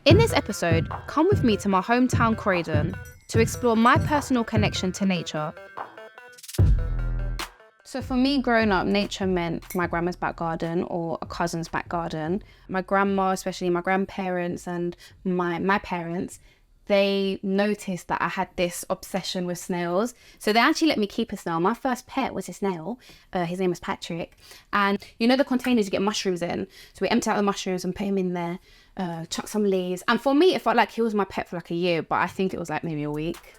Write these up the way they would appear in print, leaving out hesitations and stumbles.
In this episode, come with me to my hometown Croydon to explore my personal connection to nature. So for me, growing up, nature meant my grandma's back garden or a cousin's back garden. My grandma, especially my grandparents and my parents, they noticed that I had this obsession with snails. So they actually let me keep a snail. My first pet was a snail. His name was Patrick. And you know the containers you get mushrooms in? So we empty out the mushrooms and put him in there, chuck some leaves. And for me, it felt like he was my pet for like a year, but I think it was like maybe a week.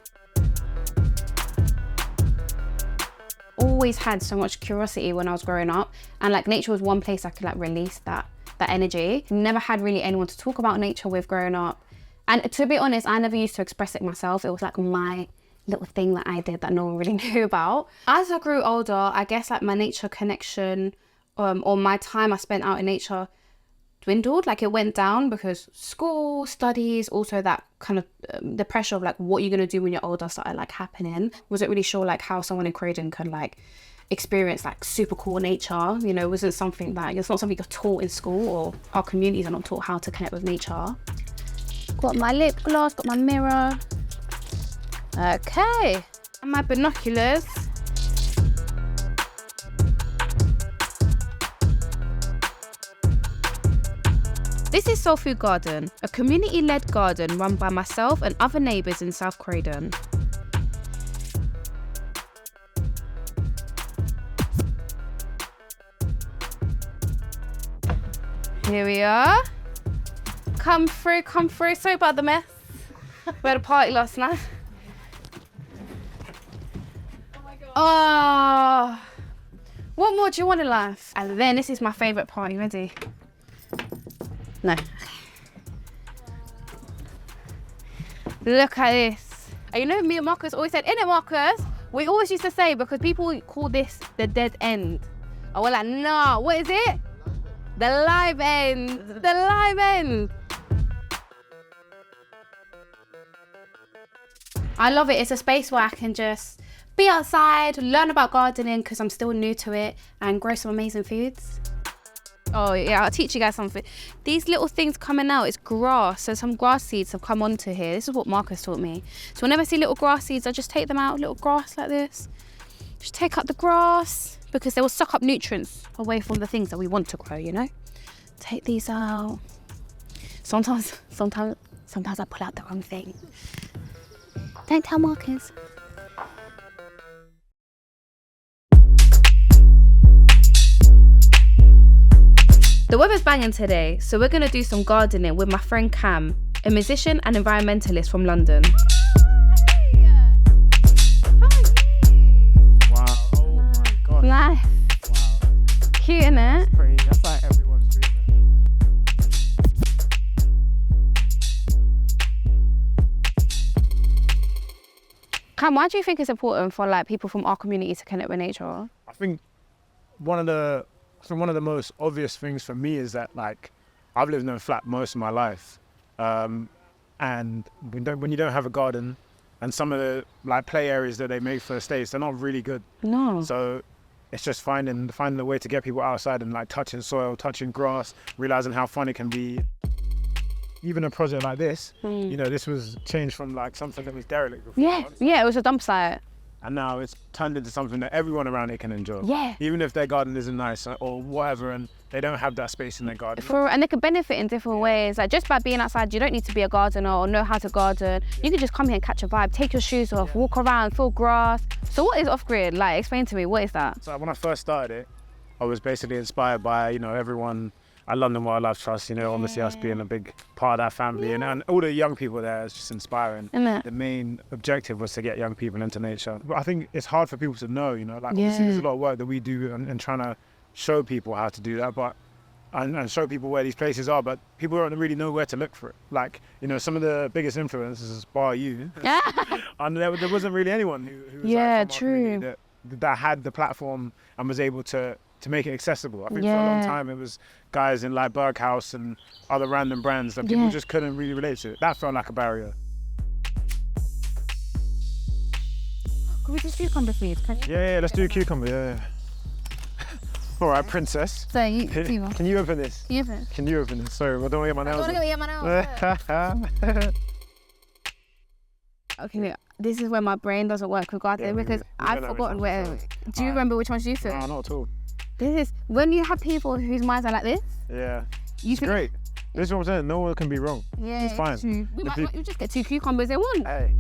Always had so much curiosity when I was growing up, and like nature was one place I could like release that energy. Never had really anyone to talk about nature with growing up. And to be honest, I never used to express it myself. It was like my little thing that I did that no one really knew about. As I grew older, I guess like my nature connection or my time I spent out in nature dwindled. Like it went down because school, studies, also that kind of the pressure of like what you're going to do when you're older started like happening. Wasn't really sure like how someone in Croydon could like experience like super cool nature. You know, it wasn't something that, it's not something you're taught in school, or our communities are not taught how to connect with nature. Got my lip gloss, got my mirror. Okay, and my binoculars. This is Soul Food Garden, a community-led garden run by myself and other neighbours in South Croydon. Here we are. Come through. Sorry about the mess. We had a party last night. Oh my God. Oh, what more do you want in life? And then this is my favourite part. You ready? No. Look at this. And you know, me and Marcus always said, innit Marcus? We always used to say, because people call this the dead end. And we're like, nah, what is it? The live end. The live end. I love it. It's a space where I can just be outside, learn about gardening because I'm still new to it, and grow some amazing foods. Oh yeah, I'll teach you guys something. These little things coming out, it's grass. So some grass seeds have come onto here. This is what Marcus taught me. So whenever I see little grass seeds, I just take them out, little grass like this. Just take out the grass because they will suck up nutrients away from the things that we want to grow, you know? Take these out. Sometimes I pull out the wrong thing. Don't tell Marcus. The weather's banging today, so we're gonna do some gardening with my friend Cam, a musician and environmentalist from London. Hi. How are you? Wow, oh my God. Nice. Wow. Cute, innit? That's like everyone's dream. Cam, why do you think it's important for like people from our community to connect with nature? I think one of the most obvious things for me is that like I've lived in a flat most of my life, and when you don't have a garden, and some of the like play areas that they make for estates, they're not really good. No. So it's just finding a way to get people outside and like touching soil, touching grass, realizing how fun it can be. Even a project like this, you know, this was changed from like something that was derelict before. Yeah, it was a dump site. And now it's turned into something that everyone around it can enjoy. Yeah. Even if their garden isn't nice or whatever, and they don't have that space in their garden. And they can benefit in different ways. Like just by being outside, you don't need to be a gardener or know how to garden. You can just come here and catch a vibe, take your shoes off, walk around, feel grass. So what is off-grid? Like, explain to me, what is that? So when I first started it, I was basically inspired by, you know, everyone at London Wildlife Trust, you know, obviously us being a big part of that family, and all the young people there is just inspiring. The main objective was to get young people into nature. But I think it's hard for people to know, you know, like obviously there's a lot of work that we do and trying to show people how to do that, but and show people where these places are, but people don't really know where to look for it. Like, you know, some of the biggest influencers, bar you, and there wasn't really anyone who was like, from our community that had the platform and was able to make it accessible. I think for a long time it was guys in like Berghaus and other random brands that people just couldn't really relate to. That felt like a barrier. Can we do cucumber please? Yeah, let's do a cucumber, yeah. All right, princess. So you Can you open this? You open it. Can you open this? Sorry, I don't want to get my nails. I don't want to get my nails. Okay, this is where my brain doesn't work regarding because I've forgotten where. Do you remember which ones you said? No, not at all. This is when you have people whose minds are like this. Yeah. It's great. This is what I'm saying. No one can be wrong. Yeah, it's fine. True. We just get 2 cucumbers in one. Hey.